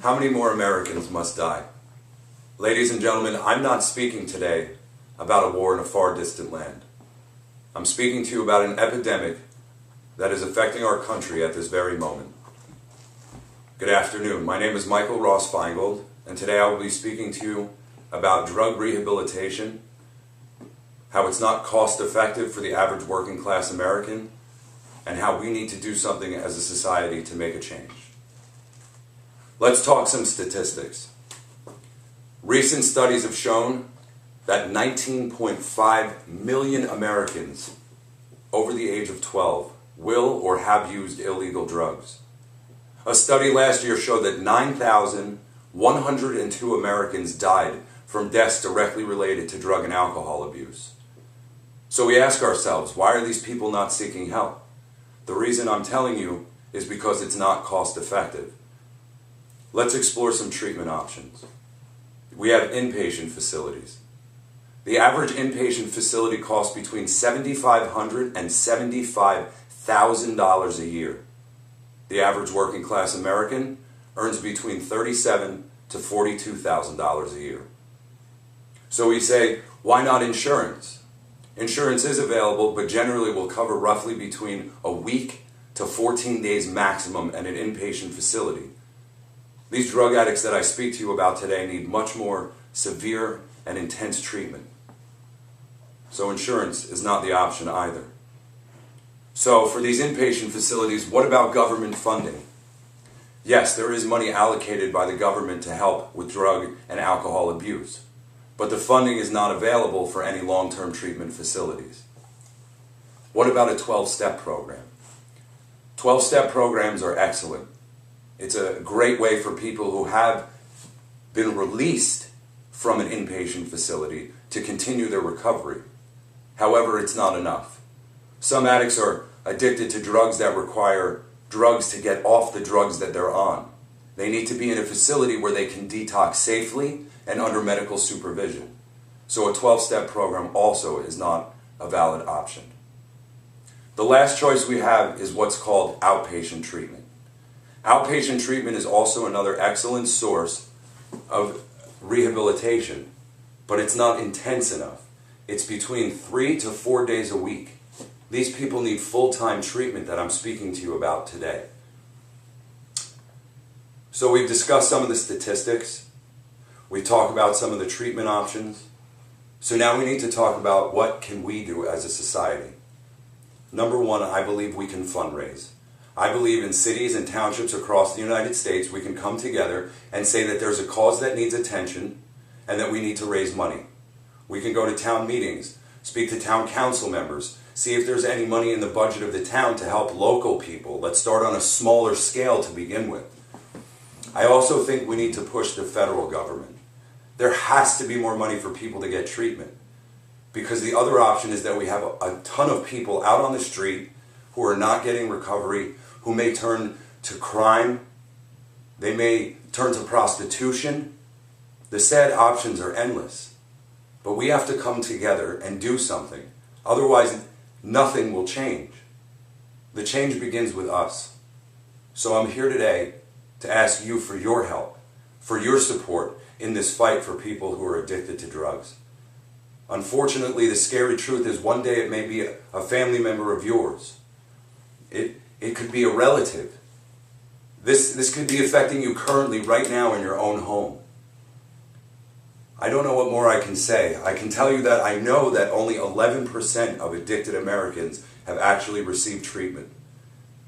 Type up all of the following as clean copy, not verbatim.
How many more Americans must die? Ladies and gentlemen, I'm not speaking today about a war in a far distant land. I'm speaking to you about an epidemic that is affecting our country at this very moment. Good afternoon. My name is Michael Ross Feingold, and today I will be speaking to you about drug rehabilitation, how it's not cost effective for the average working class American, and how we need to do something as a society to make a change. Let's talk some statistics. Recent studies have shown that 19.5 million Americans over the age of 12 will or have used illegal drugs. A study last year showed that 9,102 Americans died from deaths directly related to drug and alcohol abuse. So we ask ourselves, why are these people not seeking help? The reason I'm telling you is because it's not cost effective. Let's explore some treatment options. We have inpatient facilities. The average inpatient facility costs between $7,500 and $75,000 a year. The average working class American earns between $37,000 to $42,000 a year. So we say, why not insurance? Insurance is available, but generally will cover roughly between a week to 14 days maximum at an inpatient facility. These drug addicts that I speak to you about today need much more severe and intense treatment. So insurance is not the option either. So for these inpatient facilities, what about government funding? Yes, there is money allocated by the government to help with drug and alcohol abuse, but the funding is not available for any long-term treatment facilities. What about a 12-step program? 12-step programs are excellent. It's a great way for people who have been released from an inpatient facility to continue their recovery. However, it's not enough. Some addicts are addicted to drugs that require drugs to get off the drugs that they're on. They need to be in a facility where they can detox safely and under medical supervision. So a 12-step program also is not a valid option. The last choice we have is what's called outpatient treatment. Outpatient treatment is also another excellent source of rehabilitation, but it's not intense enough. It's between 3 to 4 days a week. These people need full-time treatment that I'm speaking to you about today. So we've discussed some of the statistics. We talked about some of the treatment options. So now we need to talk about what can we do as a society. Number one, I believe we can fundraise. I believe in cities and townships across the United States, we can come together and say that there's a cause that needs attention and that we need to raise money. We can go to town meetings, speak to town council members, see if there's any money in the budget of the town to help local people. Let's start on a smaller scale to begin with. I also think we need to push the federal government. There has to be more money for people to get treatment, because the other option is that we have a ton of people out on the street who are not getting recovery, who may turn to crime, they may turn to prostitution. The sad options are endless. But we have to come together and do something. Otherwise, nothing will change. The change begins with us. So I'm here today to ask you for your help, for your support in this fight for people who are addicted to drugs. Unfortunately, the scary truth is one day it may be a family member of yours. It could be a relative. This could be affecting you currently right now in your own home. I don't know what more I can say. I can tell you that I know that only 11% of addicted Americans have actually received treatment.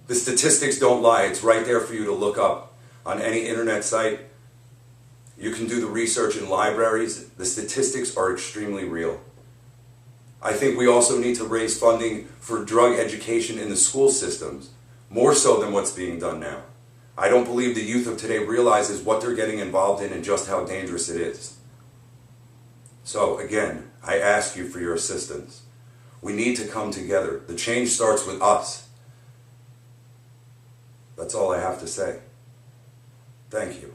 The statistics don't lie. It's right there for you to look up on any internet site. You can do the research in libraries. The statistics are extremely real. I think we also need to raise funding for drug education in the school systems, more so than what's being done now. I don't believe the youth of today realizes what they're getting involved in and just how dangerous it is. So again, I ask you for your assistance. We need to come together. The change starts with us. That's all I have to say. Thank you.